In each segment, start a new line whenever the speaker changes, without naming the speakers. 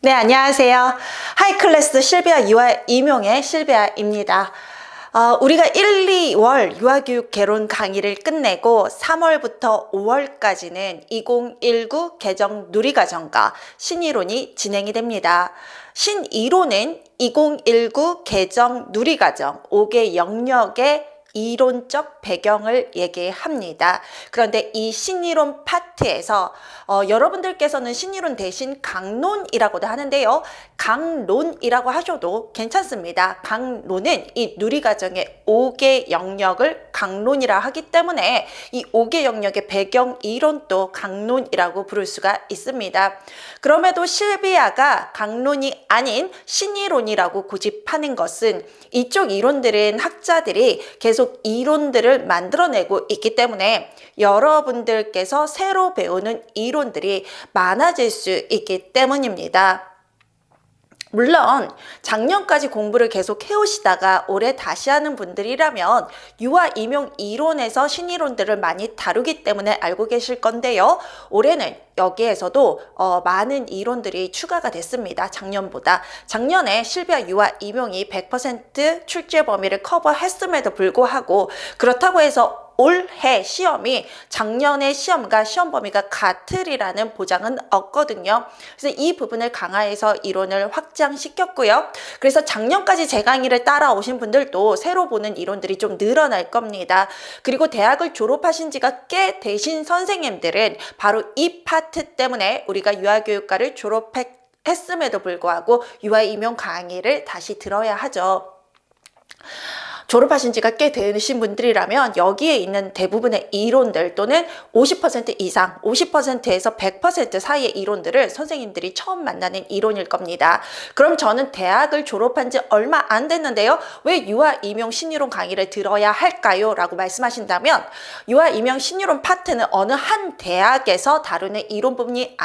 네, 안녕하세요. 하이클래스 실비아 유아 임용의 실비아입니다. 우리가 1, 2월 유아교육 개론 강의를 끝내고 3월부터 5월까지는 2019 개정 누리과정과 신이론이 진행이 됩니다. 신이론은 2019 개정 누리과정 5개 영역의 이론적 배경을 얘기합니다. 그런데 이 신이론 파트에서 여러분들께서는 신이론 대신 강론이라고도 하는데요. 강론이라고 하셔도 괜찮습니다. 강론은 이 누리과정의 5개 영역을 강론이라 하기 때문에 이 5개 영역의 배경 이론도 강론이라고 부를 수가 있습니다. 그럼에도 실비아가 강론이 아닌 신이론이라고 고집하는 것은 이쪽 이론들은 학자들이 계속 이론들을 만들어내고 있기 때문에 여러분들께서 새로 배우는 이론들이 많아질 수 있기 때문입니다. 물론 작년까지 공부를 계속 해오시다가 올해 다시 하는 분들이라면 유아 임용 이론에서 신이론들을 많이 다루기 때문에 알고 계실 건데요. 올해는 여기에서도 많은 이론들이 추가가 됐습니다. 작년보다. 작년에 실비아 유아 임용이 100% 출제 범위를 커버했음에도 불구하고 그렇다고 해서 올해 시험이 작년의 시험과 시험 범위가 같으리라는 보장은 없거든요. 그래서 이 부분을 강화해서 이론을 확장시켰고요. 그래서 작년까지 제 강의를 따라오신 분들도 새로 보는 이론들이 좀 늘어날 겁니다. 그리고 대학을 졸업하신 지가 꽤 되신 선생님들은 바로 이 파트 때문에 우리가 유아교육과를 졸업했음에도 불구하고 유아 임용 강의를 다시 들어야 하죠. 졸업하신 지가 꽤 되신 분들이라면 여기에 있는 대부분의 이론들 또는 50% 이상, 50%에서 100% 사이의 이론들을 선생님들이 처음 만나는 이론일 겁니다. 그럼 저는 대학을 졸업한 지 얼마 안 됐는데요. 왜 유아 임용 신이론 강의를 들어야 할까요? 라고 말씀하신다면 유아 임용 신이론 파트는 어느 한 대학에서 다루는 이론이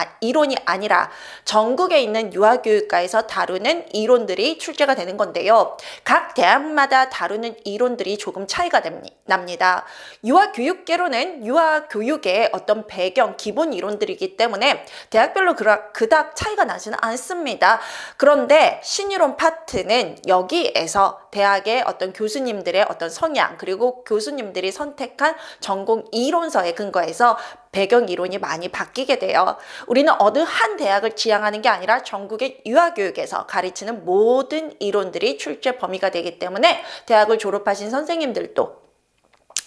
아니라 전국에 있는 유아교육과에서 다루는 이론들이 출제가 되는 건데요. 각 대학마다 다루는 이론들이 조금 차이가 납니다. 유아교육계로는 유아교육의 어떤 배경, 기본 이론들이기 때문에 대학별로 그닥 차이가 나지는 않습니다. 그런데 신이론 파트는 여기에서 대학의 어떤 교수님들의 어떤 성향 그리고 교수님들이 선택한 전공 이론서에 근거해서 배경 이론이 많이 바뀌게 돼요. 우리는 어느 한 대학을 지향하는 게 아니라 전국의 유아교육에서 가르치는 모든 이론들이 출제 범위가 되기 때문에 대학을 졸업하신 선생님들도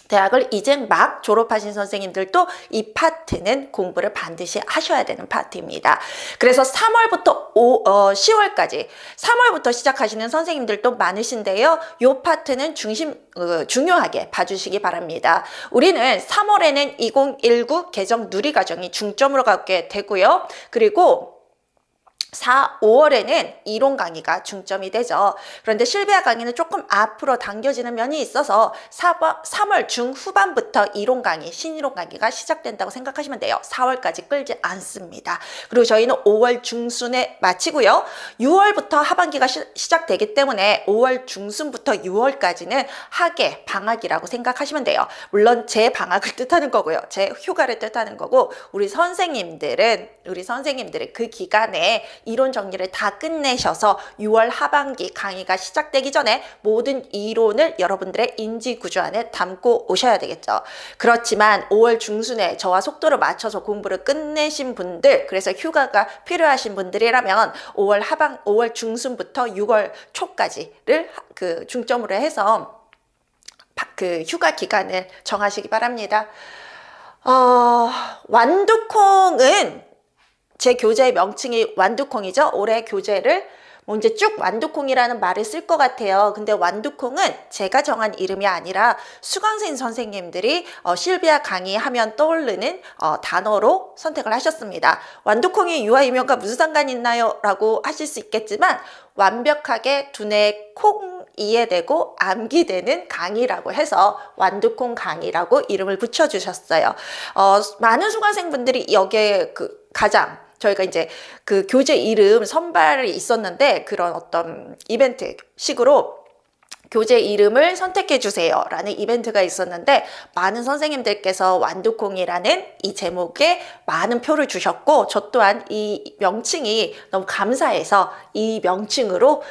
대학을 이제 막 졸업하신 선생님들도 이 파트는 공부를 반드시 하셔야 되는 파트입니다. 그래서 3월부터 10월까지 3월부터 시작하시는 선생님들도 많으신데요. 이 파트는 중요하게 봐주시기 바랍니다. 우리는 3월에는 2019 개정 누리과정이 중점으로 가게 되고요. 그리고 5월에는 이론 강의가 중점이 되죠. 그런데 실비아 강의는 조금 앞으로 당겨지는 면이 있어서 3월 중후반부터 이론 강의, 신이론 강의가 시작된다고 생각하시면 돼요. 4월까지 끌지 않습니다. 그리고 저희는 5월 중순에 마치고요. 6월부터 하반기가 시작되기 때문에 5월 중순부터 6월까지는 학예, 방학이라고 생각하시면 돼요. 물론 제 방학을 뜻하는 거고요. 제 휴가를 뜻하는 거고 우리 선생님들은 그 기간에 이론 정리를 다 끝내셔서 6월 하반기 강의가 시작되기 전에 모든 이론을 여러분들의 인지 구조 안에 담고 오셔야 되겠죠. 그렇지만 5월 중순에 저와 속도를 맞춰서 공부를 끝내신 분들, 그래서 휴가가 필요하신 분들이라면 5월 중순부터 6월 초까지를 중점으로 해서 그 휴가 기간을 정하시기 바랍니다. 완두콩은 제 교재의 명칭이 완두콩이죠. 올해 교재를 이제 쭉 완두콩이라는 말을 쓸 것 같아요. 근데 완두콩은 제가 정한 이름이 아니라 수강생 선생님들이 실비아 강의하면 떠오르는 단어로 선택을 하셨습니다. 완두콩이 유아 임용과 무슨 상관이 있나요? 라고 하실 수 있겠지만 완벽하게 두뇌 콩 이해되고 암기되는 강의라고 해서 완두콩 강의라고 이름을 붙여주셨어요. 많은 수강생분들이 여기에 가장 저희가 이제 그 교재 이름 선발이 있었는데 그런 어떤 이벤트 식으로 교재 이름을 선택해 주세요 라는 이벤트가 있었는데 많은 선생님들께서 완두콩이라는 이 제목에 많은 표를 주셨고 저 또한 이 명칭이 너무 감사해서 이 명칭으로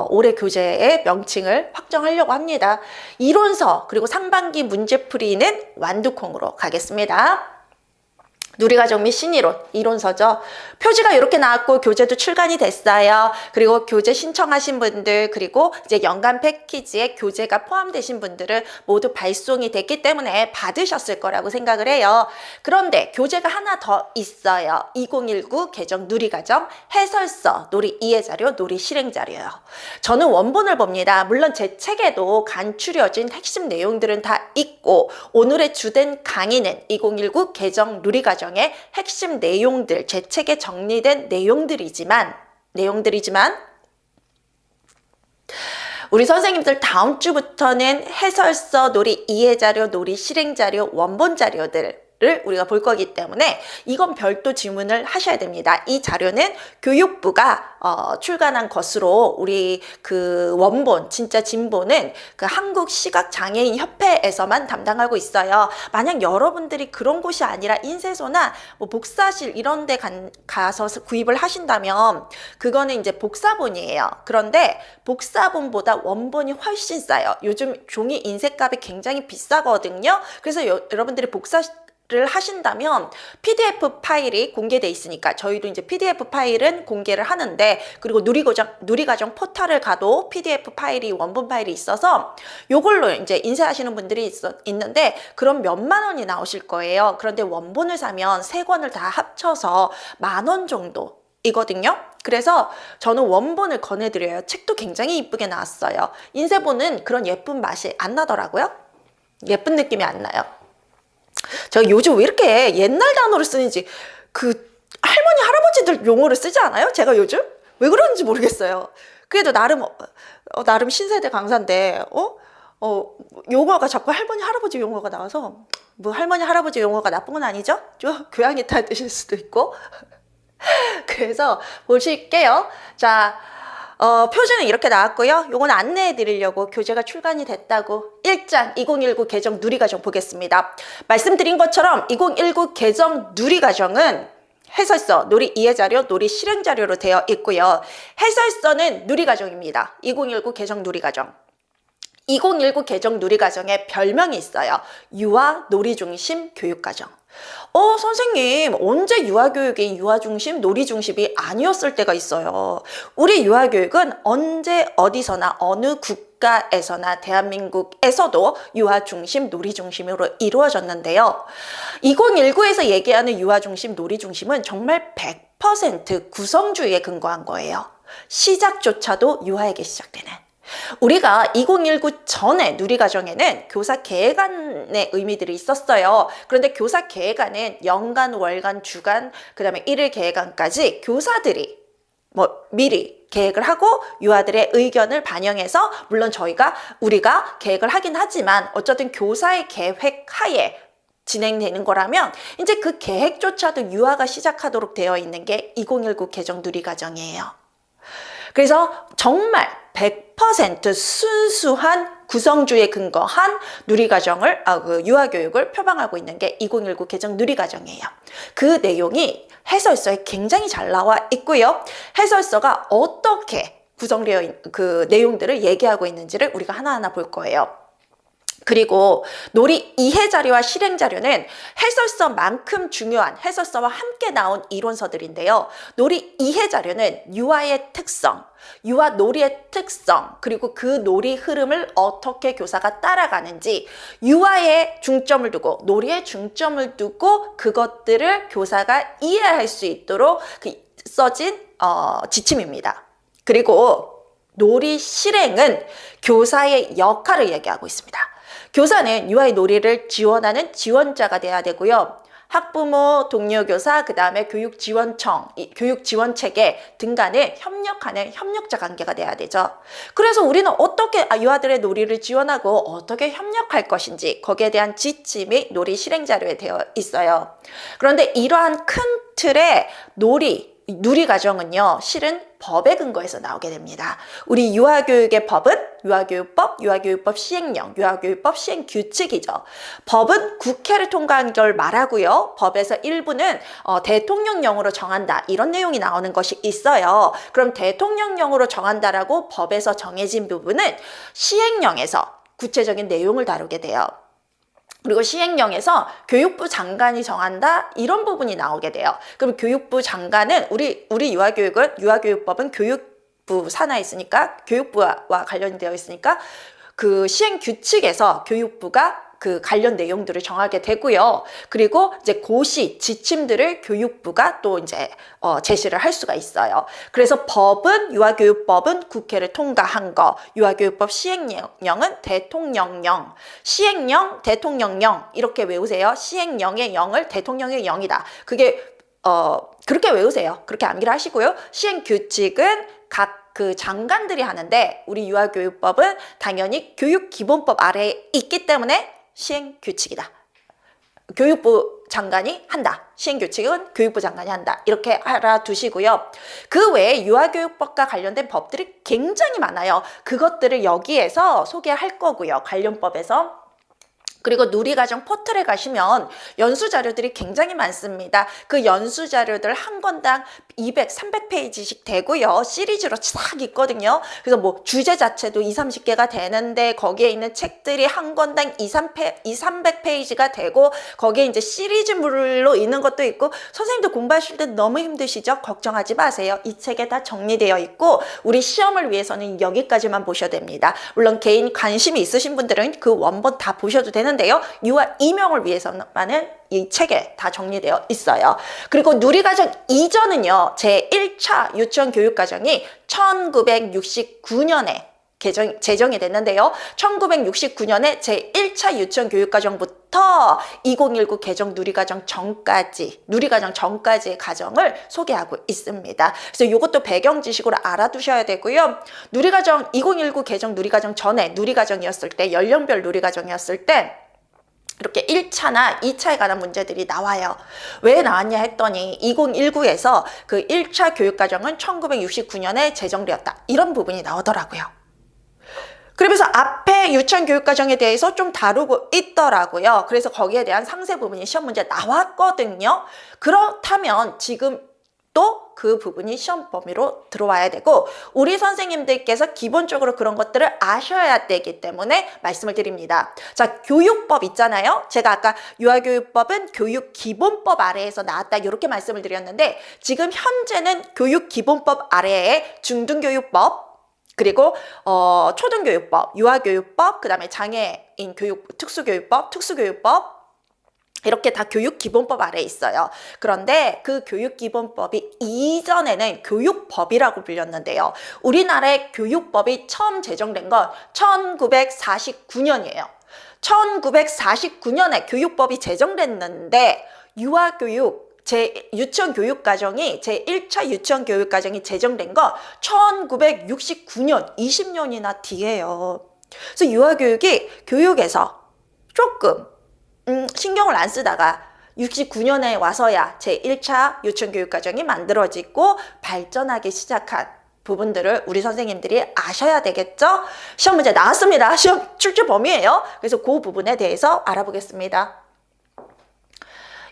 올해 교재의 명칭을 확정하려고 합니다. 이론서 그리고 상반기 문제풀이는 완두콩으로 가겠습니다. 누리과정 및 신이론, 이론서죠. 표지가 이렇게 나왔고 교재도 출간이 됐어요. 그리고 교재 신청하신 분들 그리고 이제 연간 패키지에 교재가 포함되신 분들은 모두 발송이 됐기 때문에 받으셨을 거라고 생각을 해요. 그런데 교재가 하나 더 있어요. 2019 개정 누리과정 해설서, 놀이 이해자료, 놀이 실행자료예요. 저는 원본을 봅니다. 물론 제 책에도 간추려진 핵심 내용들은 다 있고 오늘의 주된 강의는 2019 개정 누리과정 의 핵심 내용들, 제 책에 정리된 내용들이지만 우리 선생님들 다음 주부터는 해설서, 놀이 이해자료, 놀이 실행자료, 원본 자료들 를 우리가 볼 거기 때문에 이건 별도 질문을 하셔야 됩니다. 이 자료는 교육부가 출간한 것으로 우리 그 원본 진짜 진본은 그 한국시각장애인협회에서만 담당하고 있어요. 만약 여러분들이 그런 곳이 아니라 인쇄소나 뭐 복사실 이런 데 가서 구입을 하신다면 그거는 이제 복사본이에요. 그런데 복사본보다 원본이 훨씬 싸요. 요즘 종이 인쇄값이 굉장히 비싸거든요. 그래서 여러분들이 를 하신다면 PDF 파일이 공개돼 있으니까 저희도 이제 PDF 파일은 공개를 하는데 그리고 누리과정 포털을 가도 PDF 파일이 원본 파일이 있어서 요걸로 이제 인쇄하시는 분들이 있는데 그럼 몇만 원이 나오실 거예요. 그런데 원본을 사면 세 권을 다 합쳐서 10,000원 정도 이거든요. 그래서 저는 원본을 권해드려요. 책도 굉장히 이쁘게 나왔어요. 인쇄본은 그런 예쁜 맛이 안 나더라고요. 예쁜 느낌이 안 나요. 저 요즘 왜 이렇게 옛날 단어를 쓰는지 그 할머니 할아버지들 용어를 쓰지 않아요? 제가 요즘 왜 그런지 모르겠어요. 그래도 나름 신세대 강사인데 용어가 자꾸 할머니 할아버지 용어가 나와서 뭐 할머니 할아버지 용어가 나쁜 건 아니죠? 좀 교양이 있다실 수도 있고 그래서 보실게요. 자. 표지는 이렇게 나왔고요. 요건 안내해 드리려고 교재가 출간이 됐다고 1장 2019 개정 누리과정 보겠습니다. 말씀드린 것처럼 2019 개정 누리과정은 해설서, 놀이 이해자료, 놀이 실행자료로 되어 있고요. 해설서는 누리과정입니다. 2019 개정 누리과정. 2019 개정 누리과정에 별명이 있어요. 유아 놀이중심 교육과정. 선생님, 언제 유아교육이 유아중심, 놀이중심이 아니었을 때가 있어요. 우리 유아교육은 언제 어디서나 어느 국가에서나 대한민국에서도 유아중심, 놀이중심으로 이루어졌는데요. 2019에서 얘기하는 유아중심, 놀이중심은 정말 100% 구성주의에 근거한 거예요. 시작조차도 유아에게 시작되는. 우리가 2019 전에 누리과정에는 교사 계획안의 의미들이 있었어요. 그런데 교사 계획안은 연간, 월간, 주간, 그 다음에 일일 계획안까지 교사들이 미리 계획을 하고 유아들의 의견을 반영해서 물론 우리가 계획을 하긴 하지만 어쨌든 교사의 계획 하에 진행되는 거라면 이제 그 계획조차도 유아가 시작하도록 되어 있는 게 2019 개정 누리과정이에요. 그래서 정말 100% 순수한 구성주의에 근거한 누리과정을 유아교육을 표방하고 있는 게 2019 개정 누리과정이에요. 그 내용이 해설서에 굉장히 잘 나와 있고요. 해설서가 어떻게 구성되어 있는 그 내용들을 얘기하고 있는지를 우리가 하나하나 볼 거예요. 그리고 놀이 이해자료와 실행자료는 해설서만큼 중요한 해설서와 함께 나온 이론서들인데요. 놀이 이해자료는 유아의 특성, 유아 놀이의 특성, 그리고 그 놀이 흐름을 어떻게 교사가 따라가는지 유아에 중점을 두고 놀이에 중점을 두고 그것들을 교사가 이해할 수 있도록 써진 지침입니다. 그리고 놀이 실행은 교사의 역할을 얘기하고 있습니다. 교사는 유아의 놀이를 지원하는 지원자가 돼야 되고요. 학부모, 동료 교사, 그 다음에 교육지원청, 교육지원체계 등간에 협력하는 협력자 관계가 돼야 되죠. 그래서 우리는 어떻게 유아들의 놀이를 지원하고 어떻게 협력할 것인지 거기에 대한 지침이 놀이 실행자료에 되어 있어요. 그런데 이러한 큰 틀의 놀이, 누리과정은요, 실은 법에 근거해서 나오게 됩니다. 우리 유아교육의 법은 유아교육법, 유아교육법 시행령, 유아교육법 시행규칙이죠. 법은 국회를 통과한 걸 말하고요. 법에서 일부는 대통령령으로 정한다. 이런 내용이 나오는 것이 있어요. 그럼 대통령령으로 정한다라고 법에서 정해진 부분은 시행령에서 구체적인 내용을 다루게 돼요. 그리고 시행령에서 교육부 장관이 정한다 이런 부분이 나오게 돼요. 그럼 교육부 장관은 우리 유아교육법은 교육부 산하에 있으니까 교육부와 관련되어 있으니까 그 시행 규칙에서 교육부가 그 관련 내용들을 정하게 되고요. 그리고 이제 고시 지침들을 교육부가 또 이제 제시를 할 수가 있어요. 그래서 법은 유아교육법은 국회를 통과한 거, 유아교육법 시행령은 대통령령, 시행령, 대통령령 이렇게 외우세요. 시행령의 영을 대통령의 영이다. 그게 그렇게 외우세요. 그렇게 암기를 하시고요. 시행규칙은 각 그 장관들이 하는데 우리 유아교육법은 당연히 교육기본법 아래에 있기 때문에 시행규칙이다. 교육부 장관이 한다. 시행규칙은 교육부 장관이 한다. 이렇게 알아두시고요. 그 외에 유아교육법과 관련된 법들이 굉장히 많아요. 그것들을 여기에서 소개할 거고요. 관련법에서. 그리고 누리과정 포털에 가시면 연수자료들이 굉장히 많습니다. 그 연수자료들 한 권당 200, 300페이지씩 되고요. 시리즈로 싹 있거든요. 그래서 뭐 주제 자체도 2, 30개가 되는데 거기에 있는 책들이 한 권당 2, 300페이지가 되고 거기에 이제 시리즈물로 있는 것도 있고 선생님도 공부하실 때 너무 힘드시죠? 걱정하지 마세요. 이 책에 다 정리되어 있고 우리 시험을 위해서는 여기까지만 보셔야 됩니다. 물론 개인 관심이 있으신 분들은 그 원본 다 보셔도 되는데요. 유아 임용을 위해서만은 이 책에 다 정리되어 있어요. 그리고 누리과정 이전은요. 제1차 유치원 교육과정이 1969년에 제정이 됐는데요. 1969년에 제1차 유치원 교육과정부터 2019 개정 누리과정 전까지의 과정을 소개하고 있습니다. 그래서 이것도 배경 지식으로 알아두셔야 되고요. 누리과정 2019 개정 누리과정 전에 누리과정이었을 때 연령별 누리과정이었을 때 이렇게 1차나 2차에 관한 문제들이 나와요. 왜 나왔냐 했더니 2019에서 그 1차 교육과정은 1969년에 제정되었다. 이런 부분이 나오더라고요. 그러면서 앞에 유치원 교육과정에 대해서 좀 다루고 있더라고요. 그래서 거기에 대한 상세 부분이 시험 문제 나왔거든요. 그렇다면 지금 또 그 부분이 시험 범위로 들어와야 되고 우리 선생님들께서 기본적으로 그런 것들을 아셔야 되기 때문에 말씀을 드립니다. 자, 교육법 있잖아요. 제가 아까 유아교육법은 교육기본법 아래에서 나왔다 이렇게 말씀을 드렸는데 지금 현재는 교육기본법 아래에 중등교육법 그리고 초등교육법, 유아교육법, 그 다음에 장애인 교육, 특수교육법 이렇게 다 교육기본법 아래에 있어요. 그런데 그 교육기본법이 이전에는 교육법이라고 불렸는데요. 우리나라의 교육법이 처음 제정된 건 1949년이에요. 1949년에 교육법이 제정됐는데 유아교육 유치원 교육과정이 제1차 유치원 교육과정이 제정된 건 1969년 20년이나 뒤에요. 그래서 유아교육이 교육에서 조금 신경을 안 쓰다가 69년에 와서야 제1차 유치원 교육과정이 만들어지고 발전하기 시작한 부분들을 우리 선생님들이 아셔야 되겠죠? 시험 문제 나왔습니다. 시험 출제 범위예요. 그래서 그 부분에 대해서 알아보겠습니다.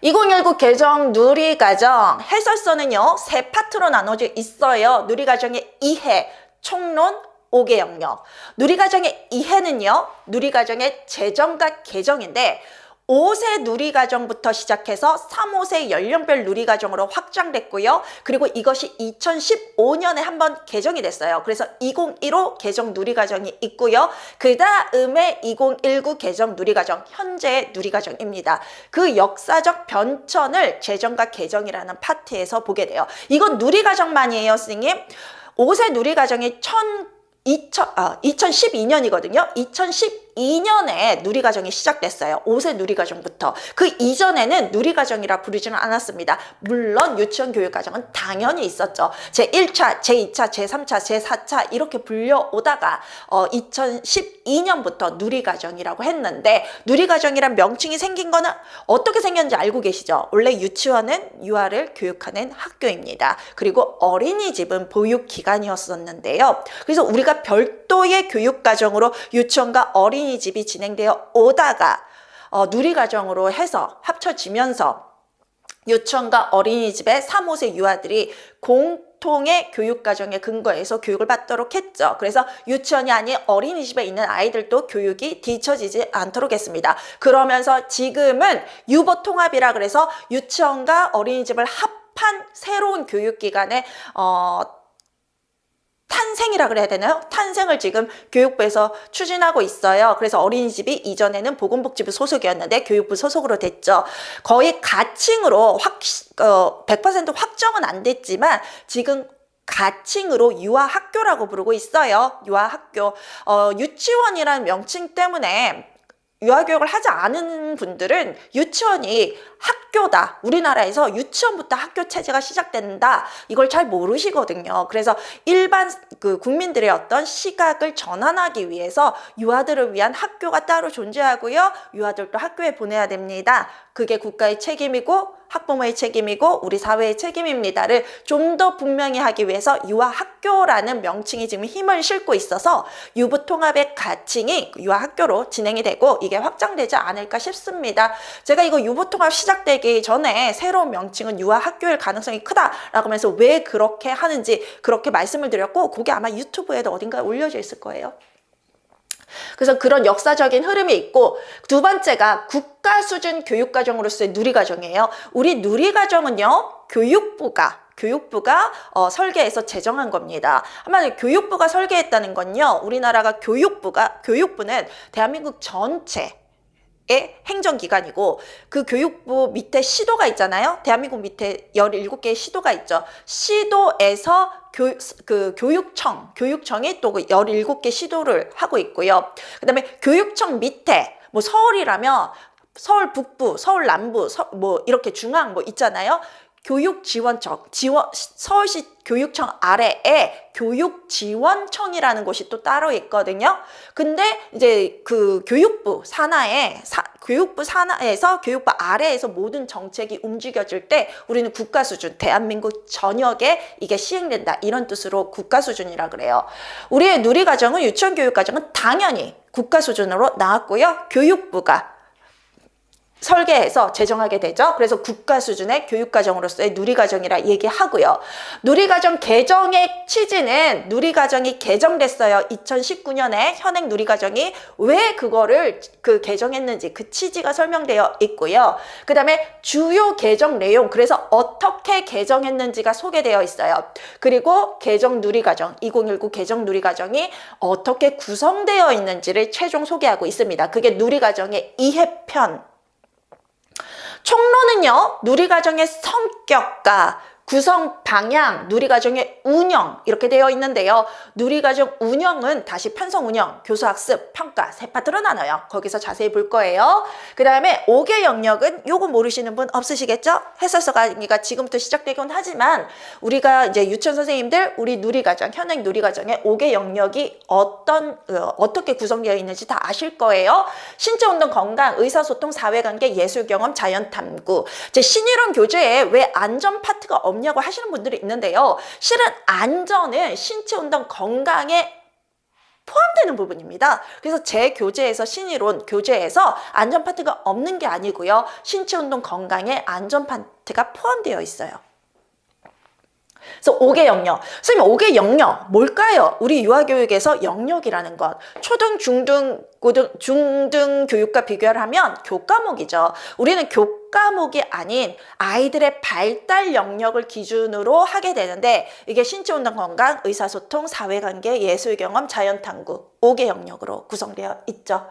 2019 개정 누리과정 해설서는요 3파트로 나눠져 있어요. 누리과정의 이해, 총론, 5개 영역. 누리과정의 이해는요 누리과정의 제정과 개정인데 5세 누리과정부터 시작해서 3, 5세 연령별 누리과정으로 확장됐고요. 그리고 이것이 2015년에 한번 개정이 됐어요. 그래서 2015 개정 누리과정이 있고요. 그 다음에 2019 개정 누리과정, 현재의 누리과정입니다. 그 역사적 변천을 제정과 개정이라는 파트에서 보게 돼요. 이건 누리과정만이에요, 선생님. 5세 누리과정이 2012년이거든요. 2012년에 누리과정이 시작됐어요. 5세 누리과정부터. 그 이전에는 누리과정이라 부르지는 않았습니다. 물론 유치원 교육과정은 당연히 있었죠. 제1차, 제2차, 제3차, 제4차 이렇게 불려오다가 2012년부터 누리과정이라고 했는데, 누리과정이란 명칭이 생긴 거는 어떻게 생겼는지 알고 계시죠? 원래 유치원은 유아를 교육하는 학교입니다. 그리고 어린이집은 보육기관이었었는데요. 그래서 우리가 별도의 교육과정으로 유치원과 어린이집이 진행되어 오다가 누리과정으로 해서 합쳐지면서 유치원과 어린이집의 3, 5세 유아들이 공통의 교육과정에 근거해서 교육을 받도록 했죠. 그래서 유치원이 아닌 어린이집에 있는 아이들도 교육이 뒤처지지 않도록 했습니다. 그러면서 지금은 유보통합이라 그래서 유치원과 어린이집을 합한 새로운 교육기관의 탄생이라 그래야 되나요? 탄생을 지금 교육부에서 추진하고 있어요. 그래서 어린이집이 이전에는 보건복지부 소속이었는데 교육부 소속으로 됐죠. 거의 가칭으로 100% 확정은 안 됐지만 지금 가칭으로 유아학교라고 부르고 있어요. 유아학교. 유치원이라는 명칭 때문에 유아교육을 하지 않은 분들은 유치원이 학교다. 우리나라에서 유치원부터 학교 체제가 시작된다. 이걸 잘 모르시거든요. 그래서 일반 국민들의 어떤 시각을 전환하기 위해서 유아들을 위한 학교가 따로 존재하고요. 유아들도 학교에 보내야 됩니다. 그게 국가의 책임이고 학부모의 책임이고 우리 사회의 책임입니다를 좀 더 분명히 하기 위해서 유아학교라는 명칭이 지금 힘을 싣고 있어서 유부통합의 가칭이 유아학교로 진행이 되고 이게 확장되지 않을까 싶습니다. 제가 이거 유부통합 시작되기 전에 새로운 명칭은 유아학교일 가능성이 크다라고 하면서 왜 그렇게 하는지 그렇게 말씀을 드렸고, 그게 아마 유튜브에도 어딘가에 올려져 있을 거예요. 그래서 그런 역사적인 흐름이 있고, 두 번째가 국가 수준 교육과정으로서의 누리과정이에요. 우리 누리과정은요, 교육부가 설계해서 제정한 겁니다. 한마디로 교육부가 설계했다는 건요, 우리나라가 교육부는 대한민국 전체의 행정기관이고, 그 교육부 밑에 시도가 있잖아요. 대한민국 밑에 17개의 시도가 있죠. 시도에서 교육청이 또 17개 시도를 하고 있고요. 그 다음에 교육청 밑에, 뭐 서울이라면 서울 북부, 서울 남부, 뭐 이렇게 중앙 뭐 있잖아요. 교육지원청, 서울시 교육청 아래에 교육지원청이라는 곳이 또 따로 있거든요. 근데 이제 그 교육부 산하에서 교육부 아래에서 모든 정책이 움직여질 때 우리는 국가 수준, 대한민국 전역에 이게 시행된다. 이런 뜻으로 국가 수준이라 그래요. 우리의 누리과정은, 유치원 교육과정은 당연히 국가 수준으로 나왔고요. 교육부가 설계해서 제정하게 되죠. 그래서 국가 수준의 교육과정으로서의 누리과정이라 얘기하고요. 누리과정 개정의 취지는, 누리과정이 개정됐어요. 2019년에 현행 누리과정이 왜 그거를 개정했는지 그 취지가 설명되어 있고요. 그 다음에 주요 개정 내용, 그래서 어떻게 개정했는지가 소개되어 있어요. 그리고 개정 누리과정, 2019 개정 누리과정이 어떻게 구성되어 있는지를 최종 소개하고 있습니다. 그게 누리과정의 이해편. 총론은요, 누리과정의 성격과 구성 방향, 누리과정의 운영 이렇게 되어 있는데요. 누리과정 운영은 다시 편성 운영, 교수학습, 평가 세 파트로 나눠요. 거기서 자세히 볼 거예요. 그 다음에 5개 영역은 요거 모르시는 분 없으시겠죠? 해설서 강의가 지금부터 시작되긴 하지만 우리가 이제 유치원 선생님들 우리 누리과정, 현행 누리과정의 5개 영역이 어떻게 구성되어 있는지 다 아실 거예요. 신체운동, 건강, 의사소통, 사회관계, 예술경험, 자연탐구. 제 신이론 교재에 왜 안전 파트가 없냐고 하시는 분들이 있는데요. 실은 안전은 신체운동 건강에 포함되는 부분입니다. 그래서 제 교재에서, 신이론 교재에서 안전 파트가 없는 게 아니고요. 신체운동 건강에 안전 파트가 포함되어 있어요. 그래서 5개 영역. 선생님, 5개 영역 뭘까요? 우리 유아교육에서 영역이라는 것, 초등, 중등, 중등 교육과 비교를 하면 교과목이죠. 우리는 교과목이 아닌 아이들의 발달 영역을 기준으로 하게 되는데, 이게 신체운동 건강, 의사소통, 사회관계, 예술경험, 자연탐구 5개 영역으로 구성되어 있죠.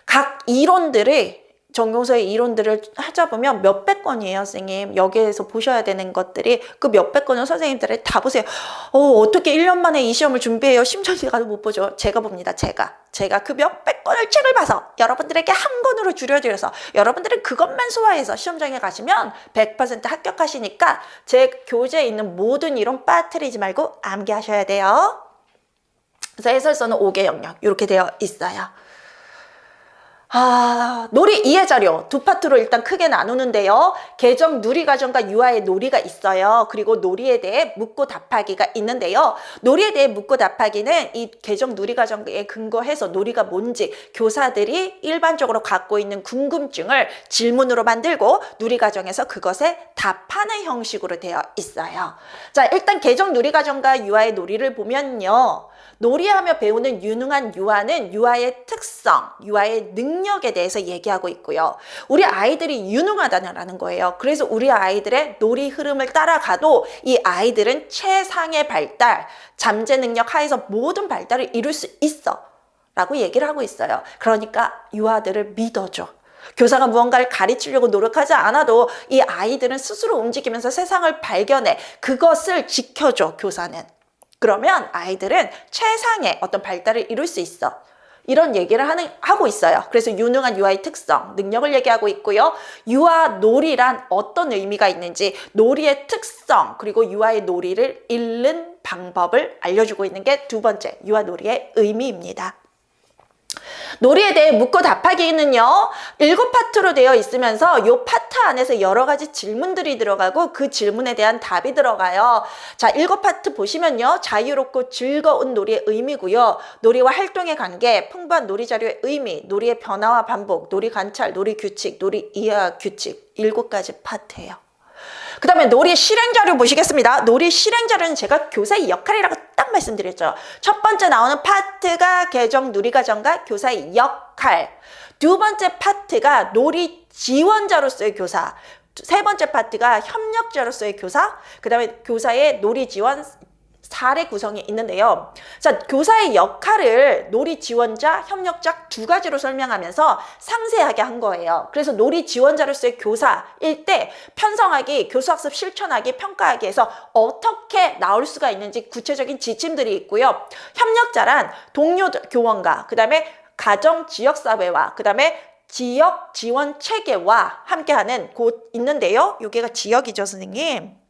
각 이론들이 전교서의 이론들을 하자 보면 몇백 건이에요, 선생님. 여기에서 보셔야 되는 것들이 그 몇백 건을 선생님들이 다 보세요. 어떻게 1년 만에 이 시험을 준비해요? 심지어 제가도 못 보죠. 제가 봅니다, 제가 그 몇백 건을 책을 봐서 여러분들에게 한 권으로 줄여드려서 여러분들은 그것만 소화해서 시험장에 가시면 100% 합격하시니까 제 교재에 있는 모든 이론 빠뜨리지 말고 암기하셔야 돼요. 그래서 해설서는 5개 영역 이렇게 되어 있어요. 놀이 이해 자료 두 파트로 일단 크게 나누는데요. 개정 누리과정과 유아의 놀이가 있어요. 그리고 놀이에 대해 묻고 답하기가 있는데요. 놀이에 대해 묻고 답하기는 이 개정 누리과정에 근거해서 놀이가 뭔지 교사들이 일반적으로 갖고 있는 궁금증을 질문으로 만들고 누리과정에서 그것에 답하는 형식으로 되어 있어요. 자, 일단 개정 누리과정과 유아의 놀이를 보면요. 놀이하며 배우는 유능한 유아는 유아의 특성, 유아의 능력에 대해서 얘기하고 있고요. 우리 아이들이 유능하다는 거예요. 그래서 우리 아이들의 놀이 흐름을 따라가도 이 아이들은 최상의 발달, 잠재 능력 하에서 모든 발달을 이룰 수 있어 라고 얘기를 하고 있어요. 그러니까 유아들을 믿어줘. 교사가 무언가를 가르치려고 노력하지 않아도 이 아이들은 스스로 움직이면서 세상을 발견해. 그것을 지켜줘, 교사는. 그러면 아이들은 최상의 어떤 발달을 이룰 수 있어. 이런 얘기를 하고 있어요. 그래서 유능한 유아의 특성, 능력을 얘기하고 있고요. 유아 놀이란 어떤 의미가 있는지, 놀이의 특성, 그리고 유아의 놀이를 잃는 방법을 알려주고 있는 게 두 번째, 유아 놀이의 의미입니다. 놀이에 대해 묻고 답하기는요 7파트로 되어 있으면서 이 파트 안에서 여러 가지 질문들이 들어가고 그 질문에 대한 답이 들어가요. 자, 7파트 보시면요 자유롭고 즐거운 놀이의 의미고요, 놀이와 활동의 관계, 풍부한 놀이 자료의 의미, 놀이의 변화와 반복, 놀이 관찰, 놀이 규칙, 놀이 이해 규칙, 7가지 파트예요. 그 다음에 놀이 실행 자료 보시겠습니다. 놀이 실행 자료는 제가 교사의 역할이라고 딱 말씀드렸죠. 첫 번째 나오는 파트가 개정 누리과정과 교사의 역할. 두 번째 파트가 놀이 지원자로서의 교사. 세 번째 파트가 협력자로서의 교사. 그 다음에 교사의 놀이 지원 사례 구성이 있는데요. 자, 교사의 역할을 놀이 지원자, 협력자 두 가지로 설명하면서 상세하게 한 거예요. 그래서 놀이 지원자로서의 교사일 때 편성하기, 교수학습 실천하기, 평가하기에서 어떻게 나올 수가 있는지 구체적인 지침들이 있고요. 협력자란 동료 교원과 그 다음에 가정 지역사회와 그 다음에 지역 지원 체계와 함께하는 곳 있는데요. 여기가 지역이죠, 선생님.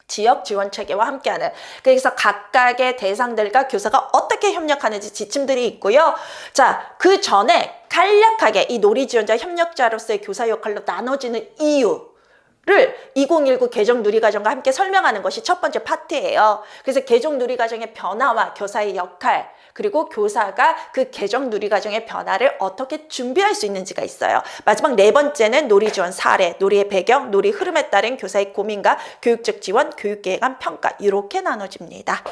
지역 지원 체계와 함께하는, 그래서 각각의 대상들과 교사가 어떻게 협력하는지 지침들이 있고요. 자, 그 전에 간략하게 이 놀이 지원자 협력자로서의 교사 역할로 나눠지는 이유를 2019 개정 누리과정과 함께 설명하는 것이 첫 번째 파트예요. 그래서 개정 누리과정의 변화와 교사의 역할, 그리고 교사가 그 개정 누리과정의 변화를 어떻게 준비할 수 있는지가 있어요. 마지막 네 번째는 놀이 지원 사례, 놀이의 배경, 놀이 흐름에 따른 교사의 고민과 교육적 지원, 교육계획안 평가, 이렇게 나눠집니다.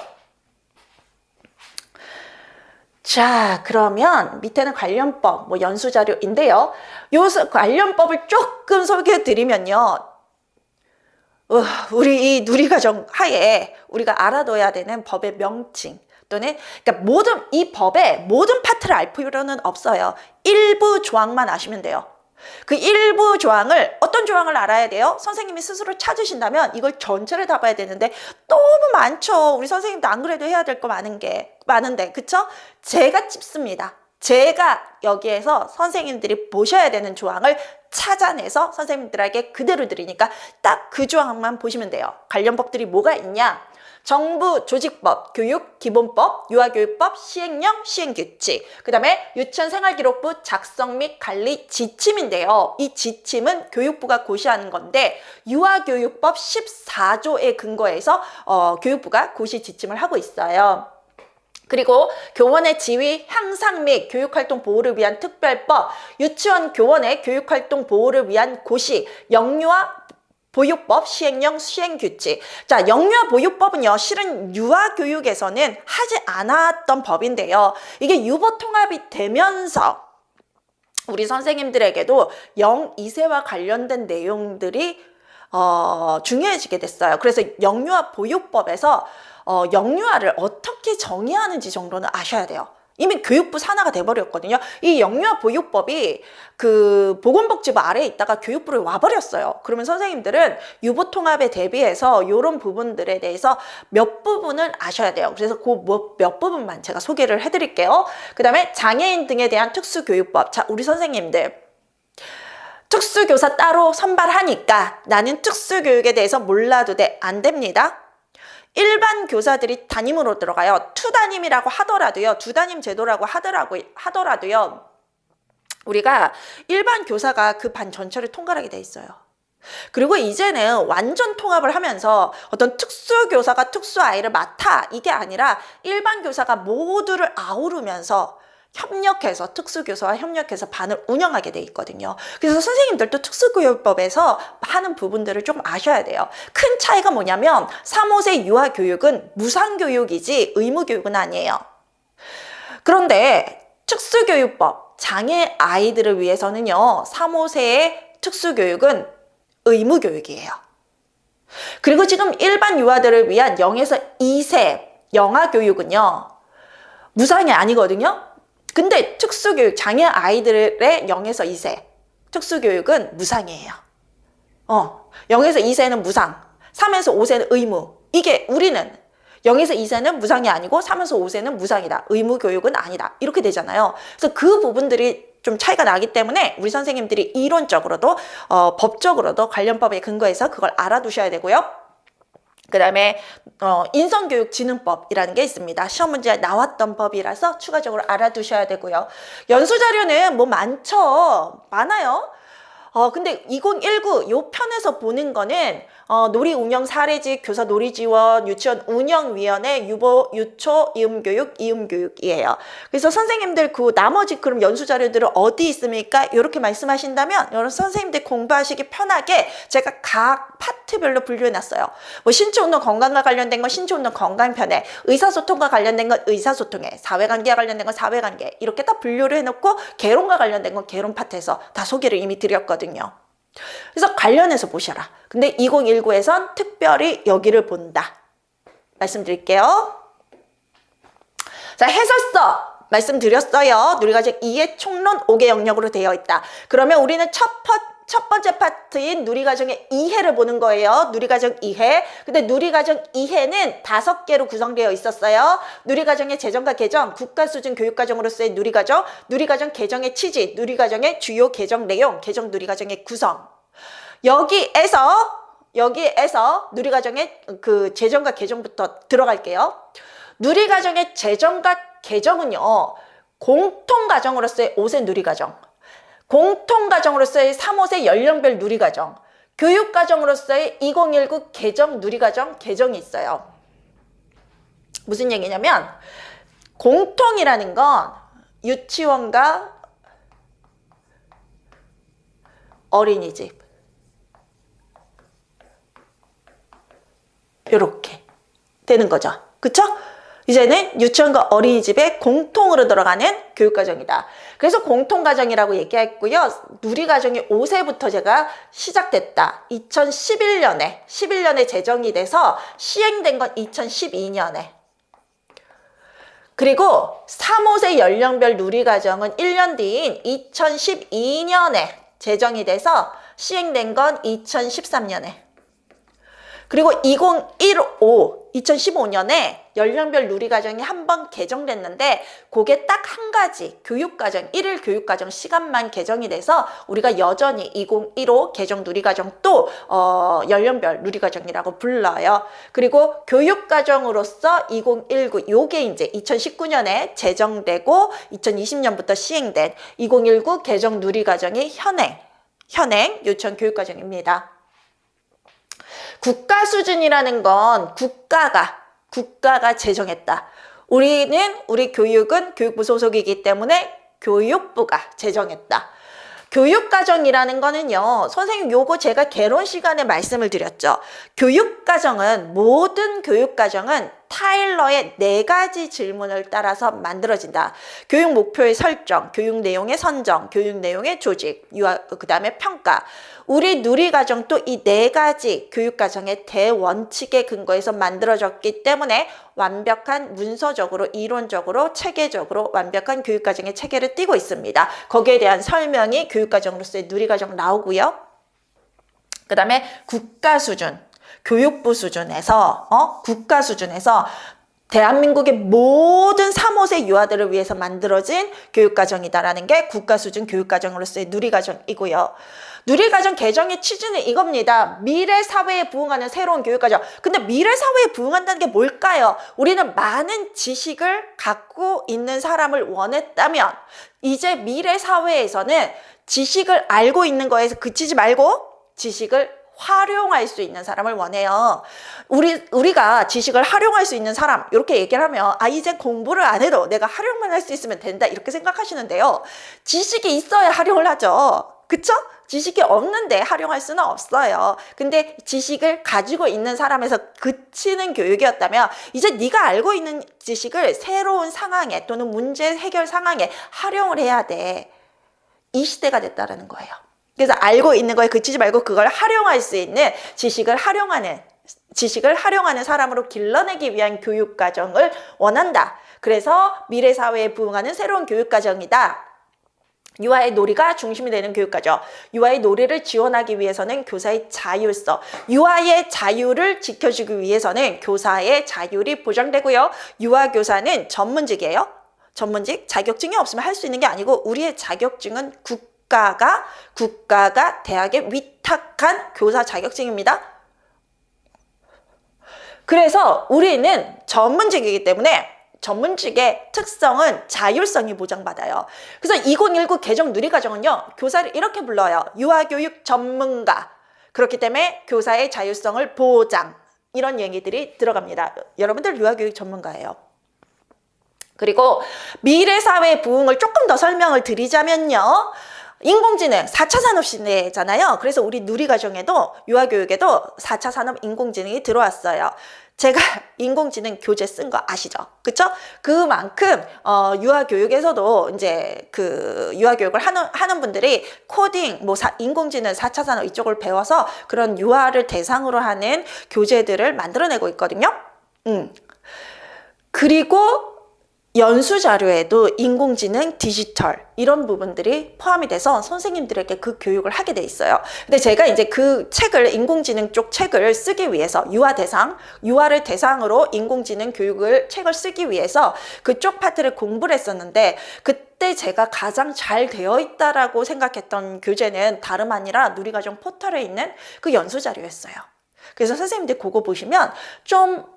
자, 그러면 밑에는 관련법, 연수자료인데요. 요 관련법을 조금 소개해 드리면요. 우리 이 누리과정 하에 우리가 알아둬야 되는 법의 명칭, 또는 그러니까 모든 이 법의 모든 파트를 알 필요는 없어요. 일부 조항만 아시면 돼요. 그 일부 조항을, 어떤 조항을 알아야 돼요? 선생님이 스스로 찾으신다면 이걸 전체를 다 봐야 되는데 너무 많죠. 우리 선생님도 안 그래도 해야 될 거 많은데 그쵸? 제가 찝습니다. 제가 여기에서 선생님들이 보셔야 되는 조항을 찾아내서 선생님들에게 그대로 드리니까 딱 그 조항만 보시면 돼요. 관련 법들이 뭐가 있냐? 정부 조직법, 교육기본법, 유아교육법, 시행령, 시행규칙, 그 다음에 유치원생활기록부 작성 및 관리 지침인데요. 이 지침은 교육부가 고시하는 건데 유아교육법 14조에 근거해서 교육부가 고시 지침을 하고 있어요. 그리고 교원의 지위 향상 및 교육활동 보호를 위한 특별법, 유치원 교원의 교육활동 보호를 위한 고시, 영유아 보육법, 시행령, 시행규칙. 자, 영유아 보육법은요, 실은 유아교육에서는 하지 않았던 법인데요. 이게 유보 통합이 되면서 우리 선생님들에게도 0-2세와 관련된 내용들이 중요해지게 됐어요. 그래서 영유아 보육법에서 영유아를 어떻게 정의하는지 정도는 아셔야 돼요. 이미 교육부 산하가 돼버렸거든요. 이 영유아보육법이 그 보건복지부 아래에 있다가 교육부를 와버렸어요. 그러면 선생님들은 유보통합에 대비해서 이런 부분들에 대해서 몇 부분을 아셔야 돼요. 그래서 그 몇 부분만 제가 소개를 해드릴게요. 그 다음에 장애인 등에 대한 특수교육법. 자, 우리 선생님들 특수교사 따로 선발하니까 나는 특수교육에 대해서 몰라도 돼. 안 됩니다. 일반 교사들이 담임으로 들어가요. 투담임이라고 하더라도요. 두담임 제도라고 하더라도요. 우리가 일반 교사가 그 반 전체를 통과하게 돼 있어요. 그리고 이제는 완전 통합을 하면서 어떤 특수교사가 특수아이를 맡아 이게 아니라 일반 교사가 모두를 아우르면서 협력해서 특수교사와 협력해서 반을 운영하게 돼 있거든요. 그래서 선생님들도 특수교육법에서 하는 부분들을 좀 아셔야 돼요. 큰 차이가 뭐냐면 3, 5세 유아교육은 무상교육이지 의무교육은 아니에요. 그런데 특수교육법, 장애 아이들을 위해서는요. 3, 5세의 특수교육은 의무교육이에요. 그리고 지금 일반 유아들을 위한 0에서 2세 영아교육은요. 무상이 아니거든요. 근데 특수교육, 장애 아이들의 0에서 2세 특수교육은 무상이에요. 0에서 2세는 무상, 3에서 5세는 의무. 이게 우리는 0에서 2세는 무상이 아니고 3에서 5세는 무상이다. 의무교육은 아니다. 이렇게 되잖아요. 그래서 그 부분들이 좀 차이가 나기 때문에 우리 선생님들이 이론적으로도 법적으로도 관련법에 근거해서 그걸 알아두셔야 되고요. 그 다음에 인성교육진흥법이라는 게 있습니다. 시험 문제에 나왔던 법이라서 추가적으로 알아두셔야 되고요. 연수자료는 뭐 많아요. 근데 2019 요 편에서 보는 거는 놀이 운영 사례직 교사 놀이 지원 유치원 운영위원회 유보 유초 이음교육이에요. 그래서 선생님들 그 나머지 그럼 연수 자료들은 어디 있습니까? 이렇게 말씀하신다면 여러분 선생님들 공부하시기 편하게 제가 각 파트별로 분류해 놨어요. 뭐 신체운동 건강과 관련된 건 신체운동 건강편에, 의사소통과 관련된 건 의사소통에, 사회관계와 관련된 건 사회관계 이렇게 딱 분류를 해놓고 개론과 관련된 건 개론 파트에서 다 소개를 이미 드렸거든요. 그래서 관련해서 보셔라. 근데 2019에선 특별히 여기를 본다. 말씀드릴게요. 자, 해설서 말씀드렸어요. 누리과정 2의 총론 5개 영역으로 되어 있다. 그러면 우리는 첫 번째 파트인 누리과정의 이해를 보는 거예요. 누리과정 이해. 근데 누리과정 이해는 5개로 구성되어 있었어요. 누리과정의 제정과 개정, 국가수준 교육과정으로서의 누리과정, 누리과정 개정의 취지, 누리과정의 주요 개정 내용, 개정 누리과정의 구성. 여기에서 누리과정의 그 제정과 개정부터 들어갈게요. 누리과정의 제정과 개정은요. 공통과정으로서의 5세 누리과정, 공통과정으로서의 3, 5세 연령별 누리과정, 교육과정으로서의 2019 개정 누리과정 개정이 있어요. 무슨 얘기냐면 공통이라는 건 유치원과 어린이집 이렇게 되는 거죠. 그쵸? 이제는 유치원과 어린이집에 공통으로 들어가는 교육과정이다. 그래서 공통과정이라고 얘기했고요. 누리과정이 5세부터 제가 시작됐다. 11년에 제정이 돼서 시행된 건 2012년에. 그리고 3, 5세 연령별 누리과정은 1년 뒤인 2012년에 제정이 돼서 시행된 건 2013년에. 그리고 2015년에 연령별 누리과정이 한 번 개정됐는데 그게 딱 한 가지 교육과정, 1일 교육과정 시간만 개정이 돼서 우리가 여전히 2015 개정 누리과정 또 연령별 누리과정이라고 불러요. 그리고 교육과정으로서 2019 요게 이제 2019년에 제정되고 2020년부터 시행된 2019 개정 누리과정이 현행 유치원 교육과정입니다. 국가 수준이라는 건 국가가 제정했다. 우리 교육은 교육부 소속이기 때문에 교육부가 제정했다. 교육과정이라는 거는요. 선생님 요거 제가 개론 시간에 말씀을 드렸죠. 모든 교육과정은 타일러의 4가지 질문을 따라서 만들어진다. 교육 목표의 설정, 교육 내용의 선정, 교육 내용의 조직, 그 다음에 평가. 우리 누리과정도 이 4가지 교육과정의 대원칙에 근거해서 만들어졌기 때문에 완벽한 문서적으로, 이론적으로, 체계적으로 완벽한 교육과정의 체계를 띠고 있습니다. 거기에 대한 설명이 교육과정으로서의 누리과정 나오고요. 그 다음에 국가 수준, 교육부 수준에서 국가 수준에서 대한민국의 모든 3호세 유아들을 위해서 만들어진 교육과정이다라는 게 국가 수준 교육과정으로서의 누리과정이고요. 누리과정 개정의 취지는 이겁니다. 미래 사회에 부응하는 새로운 교육과정. 근데 미래 사회에 부응한다는 게 뭘까요? 우리는 많은 지식을 갖고 있는 사람을 원했다면 이제 미래 사회에서는 지식을 알고 있는 거에서 그치지 말고 지식을 활용할 수 있는 사람을 원해요. 우리가 지식을 활용할 수 있는 사람 이렇게 얘기를 하면 이제 공부를 안 해도 내가 활용만 할 수 있으면 된다 이렇게 생각하시는데요. 지식이 있어야 활용을 하죠. 그쵸? 지식이 없는데 활용할 수는 없어요. 근데 지식을 가지고 있는 사람에서 그치는 교육이었다면 이제 네가 알고 있는 지식을 새로운 상황에 또는 문제 해결 상황에 활용을 해야 돼. 이 시대가 됐다라는 거예요. 그래서 알고 있는 거에 그치지 말고 그걸 활용할 수 있는 지식을 활용하는 사람으로 길러내기 위한 교육과정을 원한다. 그래서 미래 사회에 부응하는 새로운 교육과정이다. 유아의 놀이가 중심이 되는 교육과정. 유아의 놀이를 지원하기 위해서는 교사의 자율성, 유아의 자유를 지켜주기 위해서는 교사의 자율이 보장되고요. 유아 교사는 전문직이에요. 전문직, 자격증이 없으면 할 수 있는 게 아니고 우리의 자격증은 국가가 대학에 위탁한 교사 자격증입니다. 그래서 우리는 전문직이기 때문에 전문직의 특성은 자율성이 보장받아요. 그래서 2019 개정 누리과정은요, 교사를 이렇게 불러요. 유아교육 전문가. 그렇기 때문에 교사의 자율성을 보장. 이런 얘기들이 들어갑니다. 여러분들 유아교육 전문가예요. 그리고 미래사회 부흥을 조금 더 설명을 드리자면요. 인공지능 4차 산업시대잖아요. 그래서 우리 누리과정에도 유아교육에도 4차 산업 인공지능이 들어왔어요. 제가 인공지능 교재 쓴 거 아시죠? 그쵸? 그만큼 유아교육에서도 이제 그 유아교육을 하는 분들이 코딩, 인공지능 4차 산업 이쪽을 배워서 그런 유아를 대상으로 하는 교재들을 만들어내고 있거든요. 그리고 연수 자료에도 인공지능, 디지털 이런 부분들이 포함이 돼서 선생님들에게 그 교육을 하게 돼 있어요. 근데 제가 이제 그 책을 인공지능 쪽 책을 쓰기 위해서 유아를 대상으로 인공지능 책을 쓰기 위해서 그쪽 파트를 공부를 했었는데 그때 제가 가장 잘 되어 있다라고 생각했던 교재는 다름 아니라 누리과정 포털에 있는 그 연수 자료였어요. 그래서 선생님들 그거 보시면 좀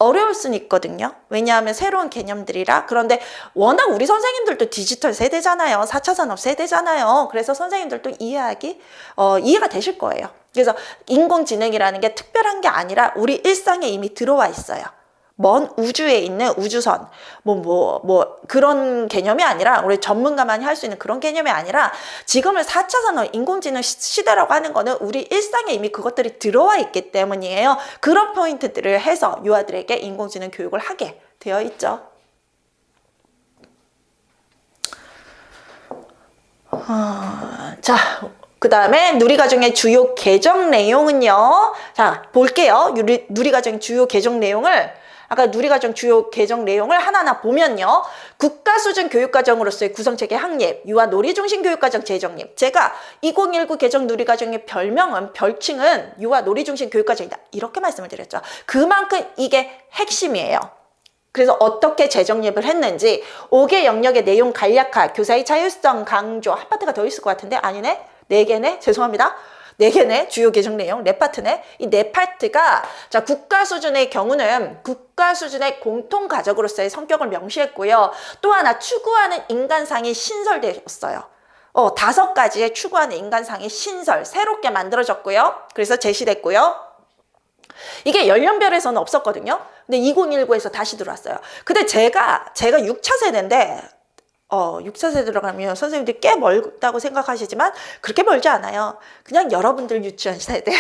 어려울 수는 있거든요. 왜냐하면 새로운 개념들이라. 그런데 워낙 우리 선생님들도 디지털 세대잖아요. 4차 산업 세대잖아요. 그래서 선생님들도 이해가 되실 거예요. 그래서 인공지능이라는 게 특별한 게 아니라 우리 일상에 이미 들어와 있어요. 먼 우주에 있는 우주선, 그런 개념이 아니라, 우리 전문가만이 할 수 있는 그런 개념이 아니라, 지금은 4차 산업 인공지능 시대라고 하는 거는 우리 일상에 이미 그것들이 들어와 있기 때문이에요. 그런 포인트들을 해서 유아들에게 인공지능 교육을 하게 되어 있죠. 자, 그 다음에 누리과정의 주요 개정 내용은요. 자, 볼게요. 누리과정의 주요 개정 내용을 아까 누리과정 주요 개정 내용을 하나하나 보면요. 국가 수준 교육과정으로서의 구성체계 확립, 유아 놀이 중심 교육과정 재정립. 제가 2019 개정 누리과정의 별칭은 유아 놀이 중심 교육과정이다. 이렇게 말씀을 드렸죠. 그만큼 이게 핵심이에요. 그래서 어떻게 재정립을 했는지 5개 영역의 내용 간략화, 교사의 자율성 강조. 한 파트가 더 있을 것 같은데 아니네? 4개네? 죄송합니다. 4개네, 주요 개정 내용, 4파트네. 이 4파트가, 자, 국가 수준의 경우는 국가 수준의 공통가족으로서의 성격을 명시했고요. 또 하나, 추구하는 인간상이 신설되었어요. 5가지의 추구하는 인간상이 새롭게 만들어졌고요. 그래서 제시됐고요. 이게 연령별에서는 없었거든요. 근데 2019에서 다시 들어왔어요. 근데 제가 6차 세대인데, 6차 세대 들어가면 선생님들이 꽤 멀다고 생각하시지만 그렇게 멀지 않아요. 그냥 여러분들 유치원 세대.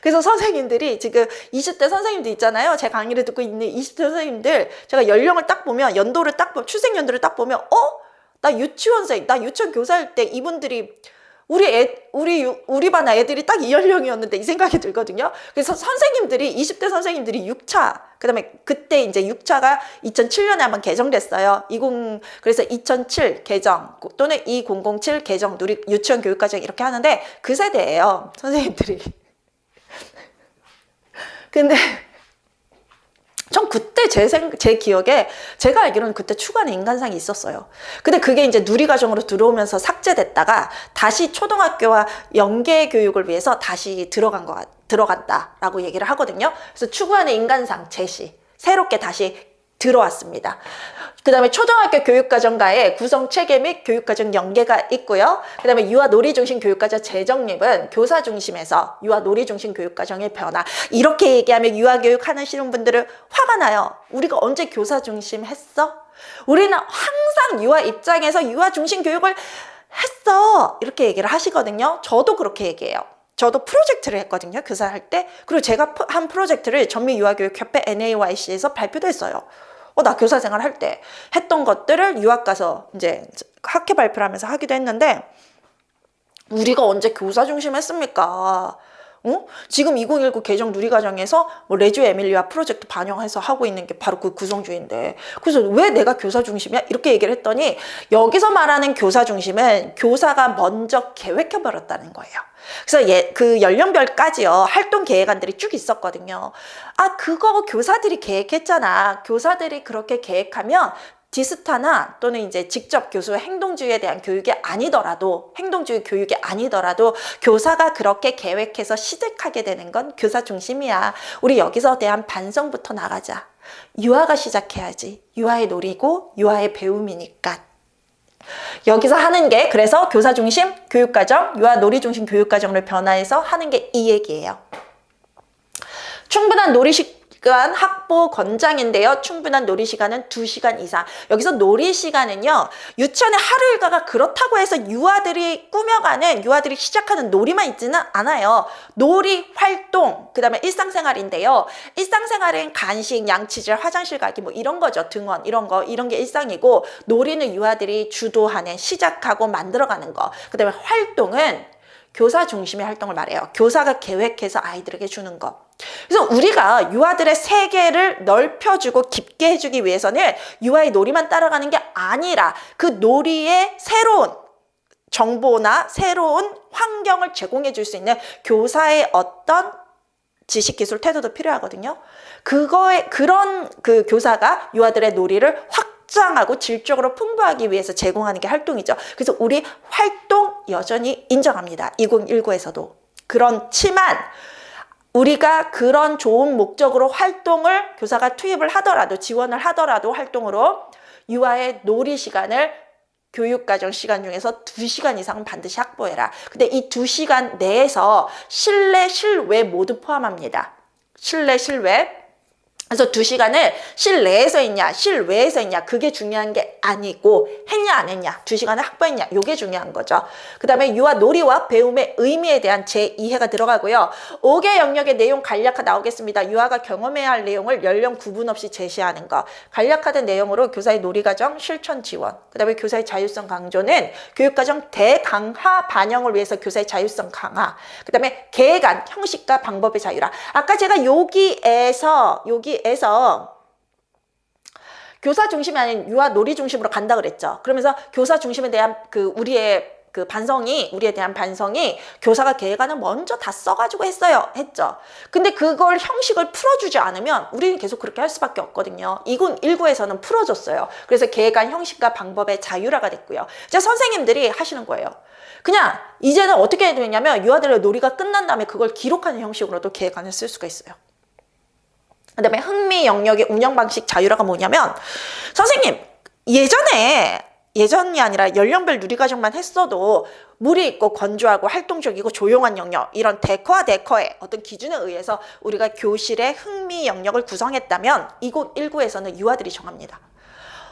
그래서 선생님들이 지금 20대 선생님들 있잖아요. 제 강의를 듣고 있는 20대 선생님들, 제가 연령을 딱 보면, 연도를 딱 보면, 출생 연도를 딱 보면, 나 유치원생, 나 유치원 교사일 때 이분들이 우리 반 애들이 딱 이 연령이었는데 이 생각이 들거든요. 그래서 선생님들이 20대 선생님들이 6차, 그다음에 그때 이제 6차가 2007년에 한번 개정됐어요. 그래서 2007 개정 또는 2007 개정 누리 유치원 교육과정 이렇게 하는데 그 세대예요, 선생님들이. 근데 전 그때 제 기억에 제가 알기로는 그때 추가는 인간상이 있었어요. 근데 그게 이제 누리과정으로 들어오면서 삭제됐다가 다시 초등학교와 연계 교육을 위해서 다시 들어간다라고 얘기를 하거든요. 그래서 추구하는 인간상 제시 새롭게 다시 들어왔습니다. 그 다음에 초등학교 교육과정과의 구성체계 및 교육과정 연계가 있고요. 그 다음에 유아 놀이중심 교육과정 재정립은 교사 중심에서 유아 놀이중심 교육과정의 변화. 이렇게 얘기하면 유아교육 하시는 분들은 화가 나요. 우리가 언제 교사 중심 했어? 우리는 항상 유아 입장에서 유아 중심 교육을 했어. 이렇게 얘기를 하시거든요. 저도 그렇게 얘기해요. 저도 프로젝트를 했거든요, 교사할 때. 그리고 제가 한 프로젝트를 전미유아교육협회 NAYC에서 발표도 했어요. 나 교사 생활할 때 했던 것들을 유학 가서 이제 학회 발표를 하면서 하기도 했는데, 우리가 언제 교사 중심 했습니까? 지금 2019 개정 누리과정에서 뭐 레지오 에밀리아 프로젝트 반영해서 하고 있는 게 바로 그 구성주의인데, 그래서 왜 내가 교사 중심이야? 이렇게 얘기를 했더니, 여기서 말하는 교사 중심은 교사가 먼저 계획해버렸다는 거예요. 그래서 그 연령별까지요, 활동 계획안들이 쭉 있었거든요. 그거 교사들이 계획했잖아. 교사들이 그렇게 계획하면 디스타나 또는 이제 직접 교수의 행동주의에 대한 행동주의 교육이 아니더라도 교사가 그렇게 계획해서 시작하게 되는 건 교사 중심이야. 우리 여기서 대한 반성부터 나가자. 유아가 시작해야지. 유아의 놀이고 유아의 배움이니까. 여기서 하는 게, 그래서 교사 중심 교육과정, 유아 놀이 중심 교육과정을 변화해서 하는 게 이 얘기예요. 충분한 놀이시간 확보 권장인데요. 충분한 놀이시간은 2시간 이상. 여기서 놀이시간은요, 유치원의 하루 일과가 그렇다고 해서 유아들이 시작하는 놀이만 있지는 않아요. 놀이, 활동, 그 다음에 일상생활인데요. 일상생활은 간식, 양치질, 화장실 가기 뭐 이런 거죠. 등원 이런 게 일상이고, 놀이는 유아들이 주도하는, 시작하고 만들어가는 거. 그 다음에 활동은 교사 중심의 활동을 말해요. 교사가 계획해서 아이들에게 주는 거. 그래서 우리가 유아들의 세계를 넓혀주고 깊게 해주기 위해서는 유아의 놀이만 따라가는 게 아니라 그 놀이에 새로운 정보나 새로운 환경을 제공해 줄 수 있는 교사의 어떤 지식, 기술, 태도도 필요하거든요. 그런 그 교사가 유아들의 놀이를 확장하고 질적으로 풍부하기 위해서 제공하는 게 활동이죠. 그래서 우리 활동 여전히 인정합니다. 2019에서도. 그렇지만 우리가 그런 좋은 목적으로 활동을 교사가 투입을 하더라도, 지원을 하더라도 활동으로 유아의 놀이 시간을 교육과정 시간 중에서 2시간 이상은 반드시 확보해라. 근데 이 2시간 내에서 실내, 실외 모두 포함합니다. 실내, 실외. 그래서 2시간을 실내에서 했냐, 실외에서 했냐, 그게 중요한 게 아니고, 했냐, 안 했냐, 2시간을 확보했냐, 요게 중요한 거죠. 그 다음에 유아 놀이와 배움의 의미에 대한 제2회가 들어가고요. 5개 영역의 내용 간략화 나오겠습니다. 유아가 경험해야 할 내용을 연령 구분 없이 제시하는 거. 간략화된 내용으로 교사의 놀이과정 실천 지원. 그 다음에 교사의 자율성 강조는 교육과정 대강화 반영을 위해서 교사의 자율성 강화. 그 다음에 계획안, 형식과 방법의 자유화. 아까 제가 여기에서 교사 중심이 아닌 유아 놀이 중심으로 간다 그랬죠. 그러면서 교사 중심에 대한 우리에 대한 반성이 교사가 계획안을 먼저 다 써가지고 했죠. 근데 그걸 형식을 풀어주지 않으면 우리는 계속 그렇게 할 수밖에 없거든요. 2019에서는 풀어줬어요. 그래서 계획안 형식과 방법의 자율화가 됐고요. 이제 선생님들이 하시는 거예요. 그냥 이제는 어떻게 해야 되냐면 유아들의 놀이가 끝난 다음에 그걸 기록하는 형식으로도 계획안을 쓸 수가 있어요. 그 다음에 흥미 영역의 운영 방식 자율화가 뭐냐면, 선생님 예전이 아니라 연령별 누리과정만 했어도 무리 있고 건조하고 활동적이고 조용한 영역, 이런 데커의 어떤 기준에 의해서 우리가 교실의 흥미 영역을 구성했다면 2019에서는 유아들이 정합니다.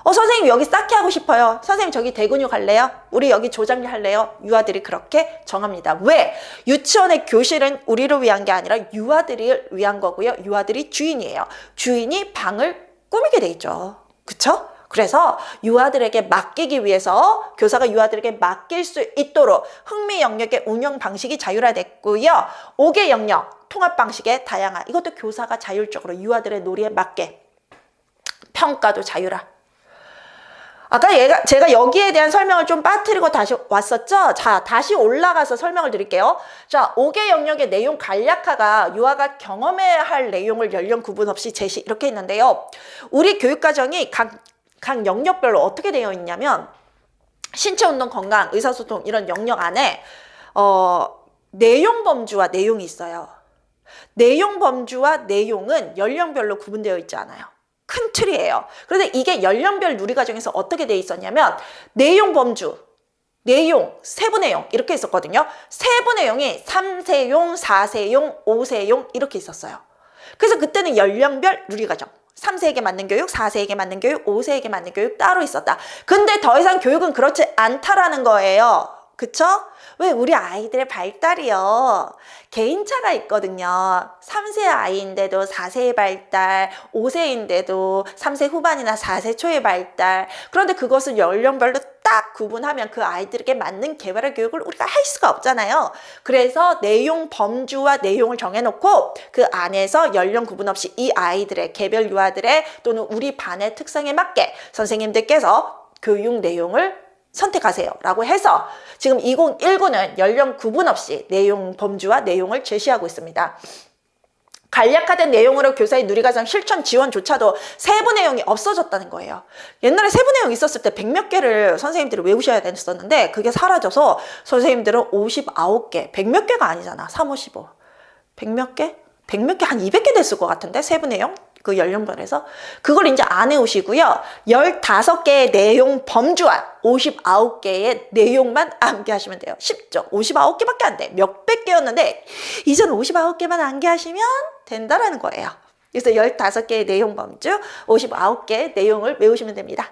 선생님 여기 쌓기 하고 싶어요. 선생님 저기 대근육 할래요? 우리 여기 조장리 할래요? 유아들이 그렇게 정합니다. 왜? 유치원의 교실은 우리를 위한 게 아니라 유아들을 위한 거고요. 유아들이 주인이에요. 주인이 방을 꾸미게 돼 있죠. 그쵸? 그래서 유아들에게 맡기기 위해서 교사가 유아들에게 맡길 수 있도록 흥미 영역의 운영 방식이 자율화됐고요. 5개 영역, 통합 방식의 다양화. 이것도 교사가 자율적으로 유아들의 놀이에 맞게. 평가도 자율화. 아까 제가 여기에 대한 설명을 좀 빠뜨리고 다시 왔었죠? 자, 다시 올라가서 설명을 드릴게요. 자, 5개 영역의 내용 간략화가 유아가 경험해야 할 내용을 연령 구분 없이 제시 이렇게 했는데요. 우리 교육과정이 각 영역별로 어떻게 되어 있냐면 신체운동, 건강, 의사소통 이런 영역 안에 내용 범주와 내용이 있어요. 내용 범주와 내용은 연령별로 구분되어 있지 않아요. 큰 틀이에요. 그런데 이게 연령별 누리과정에서 어떻게 돼 있었냐면 내용 범주, 내용, 세부 내용 이렇게 있었거든요. 세부 내용이 3세용, 4세용, 5세용 이렇게 있었어요. 그래서 그때는 연령별 누리과정 3세에게 맞는 교육, 4세에게 맞는 교육, 5세에게 맞는 교육 따로 있었다. 근데 더 이상 교육은 그렇지 않다라는 거예요. 그쵸? 왜? 우리 아이들의 발달이요. 개인차가 있거든요. 3세 아이인데도 4세의 발달, 5세인데도 3세 후반이나 4세 초의 발달. 그런데 그것을 연령별로 딱 구분하면 그 아이들에게 맞는 개발의 교육을 우리가 할 수가 없잖아요. 그래서 내용 범주와 내용을 정해놓고 그 안에서 연령 구분 없이 이 아이들의 개별 유아들의 또는 우리 반의 특성에 맞게 선생님들께서 교육 내용을 선택하세요 라고 해서 지금 2019는 연령 구분 없이 내용 범주와 내용을 제시하고 있습니다. 간략화된 내용으로 교사의 누리과정 실천 지원조차도 세부 내용이 없어졌다는 거예요. 옛날에 세부 내용 있었을 때 100몇 개를 선생님들이 외우셔야 됐었는데 그게 사라져서 선생님들은 59개, 100몇 개가 아니잖아. 3, 5, 15. 100몇 개? 100몇 개? 한 200개 됐을 것 같은데 세부 내용? 그 연령별에서 그걸 이제 안 해오시고요. 15개의 내용 범주와 59개의 내용만 암기하시면 돼요. 쉽죠? 59개밖에 안 돼. 몇백 개였는데 이젠 59개만 암기하시면 된다라는 거예요. 그래서 15개의 내용 범주, 59개의 내용을 외우시면 됩니다.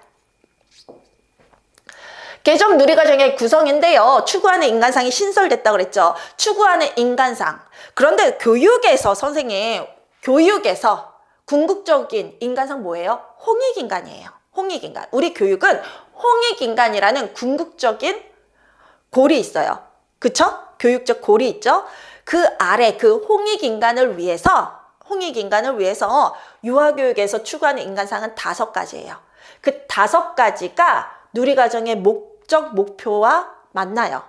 개정 누리과정의 구성인데요. 추구하는 인간상이 신설됐다고 그랬죠. 추구하는 인간상. 그런데 교육에서 선생님, 교육에서 궁극적인 인간상 뭐예요? 홍익인간이에요. 홍익인간. 우리 교육은 홍익인간이라는 궁극적인 골이 있어요. 그쵸? 교육적 골이 있죠? 그 아래 그 홍익인간을 위해서 유아교육에서 추구하는 인간상은 5가지예요. 그 5가지가 누리과정의 목적, 목표와 맞나요?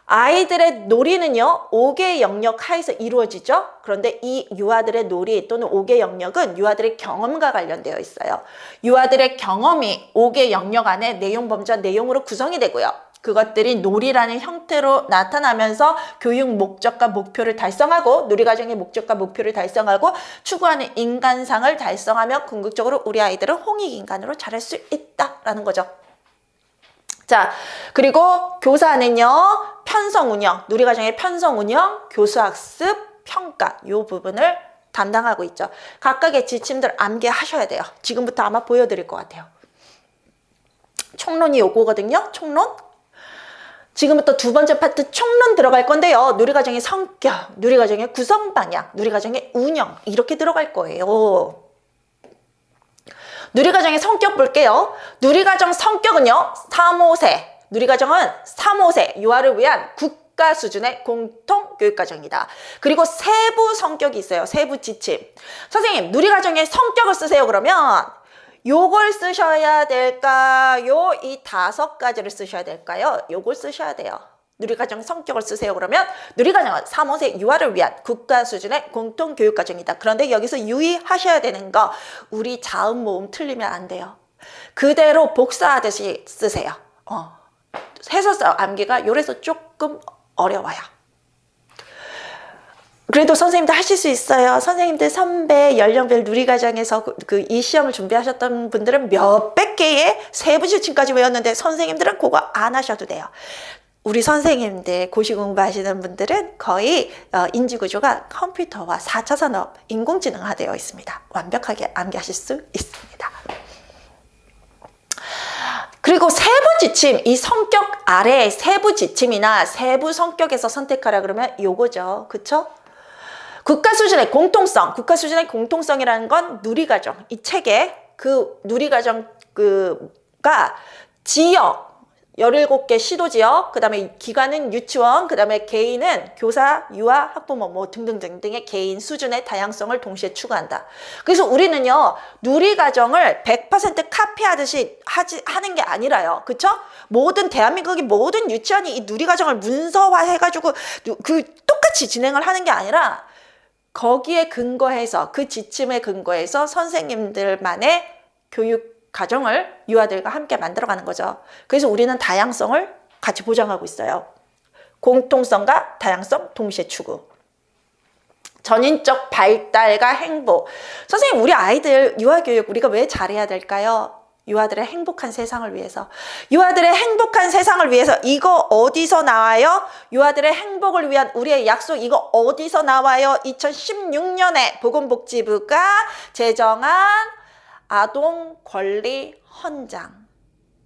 아이들의 놀이는요 5개 영역 하에서 이루어지죠. 그런데 이 유아들의 놀이 또는 5개 영역은 유아들의 경험과 관련되어 있어요. 유아들의 경험이 5개 영역 안에 내용 범주와 내용으로 구성이 되고요. 그것들이 놀이라는 형태로 나타나면서 교육 목적과 목표를 달성하고 누리과정의 목적과 목표를 달성하고 추구하는 인간상을 달성하며 궁극적으로 우리 아이들은 홍익인간으로 자랄 수 있다라는 거죠. 자, 그리고 교사는요 편성운영, 누리과정의 편성운영, 교수학습, 평가 이 부분을 담당하고 있죠. 각각의 지침들 암기하셔야 돼요. 지금부터 아마 보여드릴 것 같아요. 총론이 요거거든요. 총론. 지금부터 2번째 파트 총론 들어갈 건데요. 누리과정의 성격, 누리과정의 구성 방향, 누리과정의 운영 이렇게 들어갈 거예요. 누리과정의 성격 볼게요. 누리과정 성격은요. 3, 5세. 누리과정은 3, 5세 유아를 위한 국가 수준의 공통교육과정이다. 그리고 세부 성격이 있어요. 세부 지침. 선생님, 누리과정의 성격을 쓰세요. 그러면 요걸 쓰셔야 될까요? 이 5가지를 쓰셔야 될까요? 요걸 쓰셔야 돼요. 누리과정 성격을 쓰세요. 그러면 누리과정은 3, 5세 유아를 위한 국가 수준의 공통교육과정이다. 그런데 여기서 유의하셔야 되는 거 우리 자음 모음 틀리면 안 돼요. 그대로 복사하듯이 쓰세요. 해서 암기가 요래서 조금 어려워요. 그래도 선생님들 하실 수 있어요. 선생님들 선배 연령별 누리과정에서 이 시험을 준비하셨던 분들은 몇백 개의 세부 지침까지 외웠는데 선생님들은 그거 안 하셔도 돼요. 우리 선생님들 고시 공부하시는 분들은 거의 인지구조가 컴퓨터와 4차 산업 인공지능화 되어 있습니다. 완벽하게 암기하실 수 있습니다. 그리고 세부 지침, 이 성격 아래 세부 지침이나 세부 성격에서 선택하라 그러면 요거죠. 그쵸? 국가 수준의 공통성, 국가 수준의 공통성이라는 건 누리과정, 이 책에 그 누리과정 가 지역, 17개 시도지역, 그 다음에 기관은 유치원, 그 다음에 개인은 교사, 유아, 학부모 뭐 등등등등의 개인 수준의 다양성을 동시에 추구한다. 그래서 우리는요, 누리과정을 100% 카피하듯이 하는 게 아니라요. 그쵸? 모든 대한민국의 모든 유치원이 이 누리과정을 문서화해가지고 똑같이 진행을 하는 게 아니라 거기에 근거해서 그 지침에 근거해서 선생님들만의 교육 가정을 유아들과 함께 만들어가는 거죠. 그래서 우리는 다양성을 같이 보장하고 있어요. 공통성과 다양성 동시에 추구. 전인적 발달과 행복. 선생님, 우리 아이들 유아교육 우리가 왜 잘해야 될까요? 유아들의 행복한 세상을 위해서. 유아들의 행복한 세상을 위해서. 이거 어디서 나와요? 유아들의 행복을 위한 우리의 약속, 이거 어디서 나와요? 2016년에 보건복지부가 제정한 아동권리 헌장.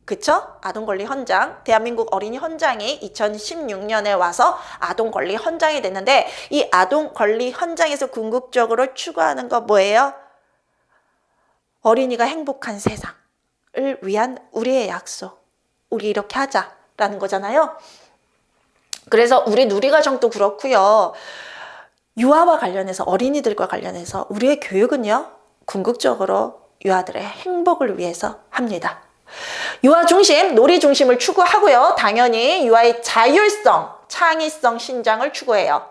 그쵸? 아동권리 헌장. 대한민국 어린이 헌장이 2016년에 와서 아동권리 헌장이 됐는데, 이 아동권리 헌장에서 궁극적으로 추구하는 거 뭐예요? 어린이가 행복한 세상을 위한 우리의 약속. 우리 이렇게 하자라는 거잖아요. 그래서 우리 누리과정도 그렇고요. 유아와 관련해서, 어린이들과 관련해서 우리의 교육은요, 궁극적으로 유아들의 행복을 위해서 합니다. 유아 중심, 놀이 중심을 추구하고요. 당연히 유아의 자율성, 창의성 신장을 추구해요.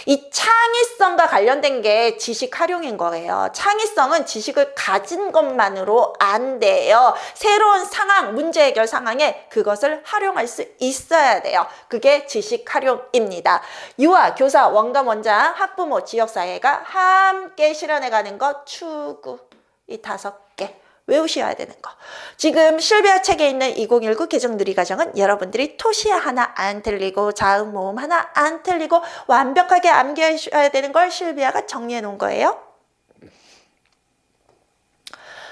이 창의성과 관련된 게 지식 활용인 거예요. 창의성은 지식을 가진 것만으로 안 돼요. 새로운 상황, 문제 해결 상황에 그것을 활용할 수 있어야 돼요. 그게 지식 활용입니다. 유아, 교사, 원감, 원장, 학부모, 지역사회가 함께 실현해가는 것 추구. 이 5개 외우셔야 되는 거. 지금 실비아 책에 있는 2019 개정 누리과정은 여러분들이 토시아 하나 안 틀리고 자음 모음 하나 안 틀리고 완벽하게 암기하셔야 되는 걸 실비아가 정리해 놓은 거예요.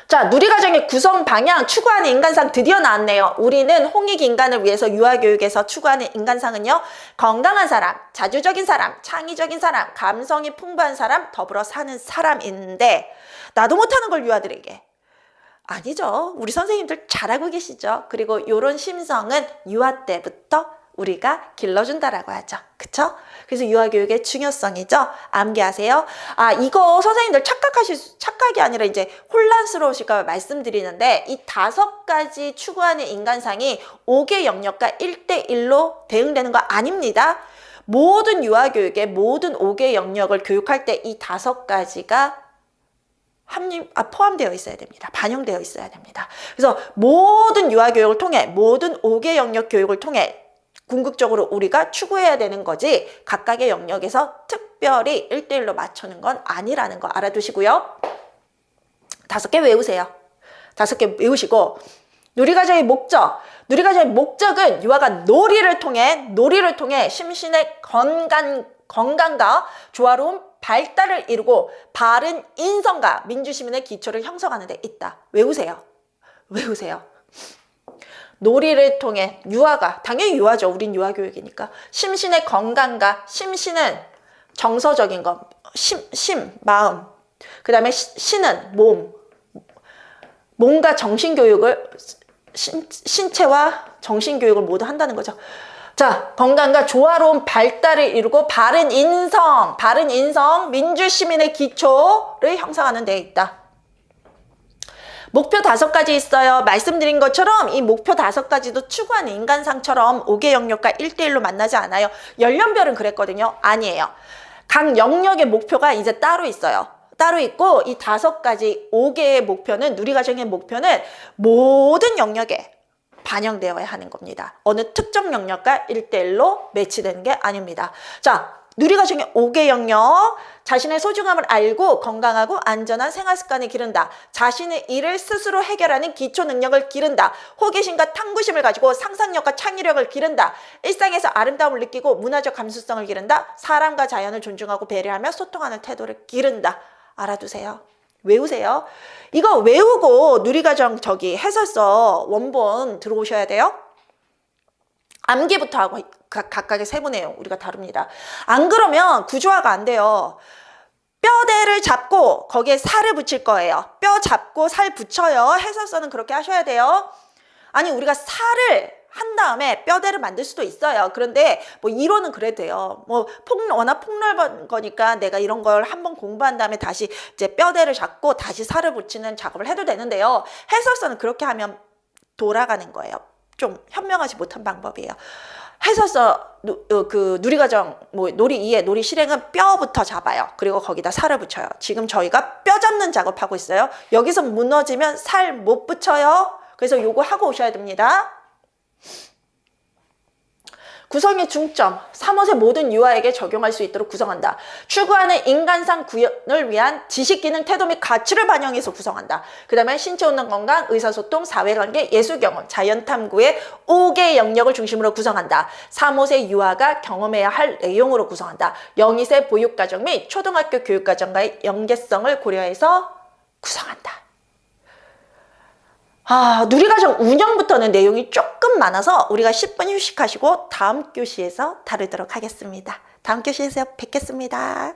자, 누리과정의 구성 방향, 추구하는 인간상 드디어 나왔네요. 우리는 홍익 인간을 위해서 유아교육에서 추구하는 인간상은요, 건강한 사람, 자주적인 사람, 창의적인 사람, 감성이 풍부한 사람, 더불어 사는 사람인데, 나도 못하는 걸 유아들에게. 아니죠. 우리 선생님들 잘하고 계시죠. 그리고 이런 심성은 유아 때부터 우리가 길러준다라고 하죠. 그쵸? 그래서 유아교육의 중요성이죠. 암기하세요. 아, 이거 선생님들 착각이 아니라 이제 혼란스러우실까 말씀드리는데, 이 5가지 추구하는 인간상이 5개 영역과 1대1로 대응되는 거 아닙니다. 모든 유아교육의 모든 5개 영역을 교육할 때 이 5가지가 포함되어 있어야 됩니다. 반영되어 있어야 됩니다. 그래서 모든 유아교육을 통해, 모든 5개 영역 교육을 통해 궁극적으로 우리가 추구해야 되는 거지, 각각의 영역에서 특별히 1대1로 맞추는 건 아니라는 거 알아두시고요. 5개 외우세요. 5개 외우시고, 누리과정의 목적. 누리과정의 목적은 유아가 놀이를 통해 심신의 건강과 조화로운 발달을 이루고 바른 인성과 민주시민의 기초를 형성하는 데 있다. 외우세요. 놀이를 통해 유아가, 당연히 유아죠. 우린 유아교육이니까. 심신의 건강과, 심신은 정서적인 것, 마음. 그 다음에 신은 몸과 정신교육을, 신체와 정신교육을 모두 한다는 거죠. 자, 건강과 조화로운 발달을 이루고 바른 인성, 민주시민의 기초를 형성하는 데 있다. 목표 5가지 있어요. 말씀드린 것처럼 이 목표 5가지도 추구하는 인간상처럼 5개 영역과 1대1로 만나지 않아요. 연령별은 그랬거든요. 아니에요. 각 영역의 목표가 이제 따로 있어요. 따로 있고, 이 5가지 5개의 목표는, 누리과정의 목표는 모든 영역에 반영되어야 하는 겁니다. 어느 특정 영역과 1대1로 매치되는 게 아닙니다. 자, 누리과정의 5개 영역. 자신의 소중함을 알고 건강하고 안전한 생활습관을 기른다. 자신의 일을 스스로 해결하는 기초 능력을 기른다. 호기심과 탐구심을 가지고 상상력과 창의력을 기른다. 일상에서 아름다움을 느끼고 문화적 감수성을 기른다. 사람과 자연을 존중하고 배려하며 소통하는 태도를 기른다. 알아두세요. 외우세요. 이거 외우고 누리과정 저기 해설서 원본 들어오셔야 돼요. 암기부터 하고 각각의 세부 내용 우리가 다룹니다. 안 그러면 구조화가 안 돼요. 뼈대를 잡고 거기에 살을 붙일 거예요. 뼈 잡고 살 붙여요. 해설서는 그렇게 하셔야 돼요. 아니 우리가 살을 한 다음에 뼈대를 만들 수도 있어요. 그런데 뭐 이론은 그래도 돼요. 뭐 워낙 폭넓은 거니까 내가 이런 걸 한번 공부한 다음에 다시 이제 뼈대를 잡고 다시 살을 붙이는 작업을 해도 되는데요. 해설서는 그렇게 하면 돌아가는 거예요. 좀 현명하지 못한 방법이에요. 해설서 그 누리과정 뭐 놀이 2의 놀이 실행은 뼈부터 잡아요. 그리고 거기다 살을 붙여요. 지금 저희가 뼈 잡는 작업하고 있어요. 여기서 무너지면 살 못 붙여요. 그래서 요거 하고 오셔야 됩니다. 구성의 중점, 3호의 모든 유아에게 적용할 수 있도록 구성한다. 추구하는 인간상 구현을 위한 지식, 기능, 태도 및 가치를 반영해서 구성한다. 그 다음에 신체 운동 건강, 의사소통, 사회관계, 예술경험, 자연탐구의 5개의 영역을 중심으로 구성한다. 3호의 유아가 경험해야 할 내용으로 구성한다. 0~2세 보육가정 및 초등학교 교육과정과의 연계성을 고려해서 구성한다. 누리과정 운영부터는 내용이 조금 많아서 우리가 10분 휴식하시고 다음 교시에서 다루도록 하겠습니다. 다음 교시에서 뵙겠습니다.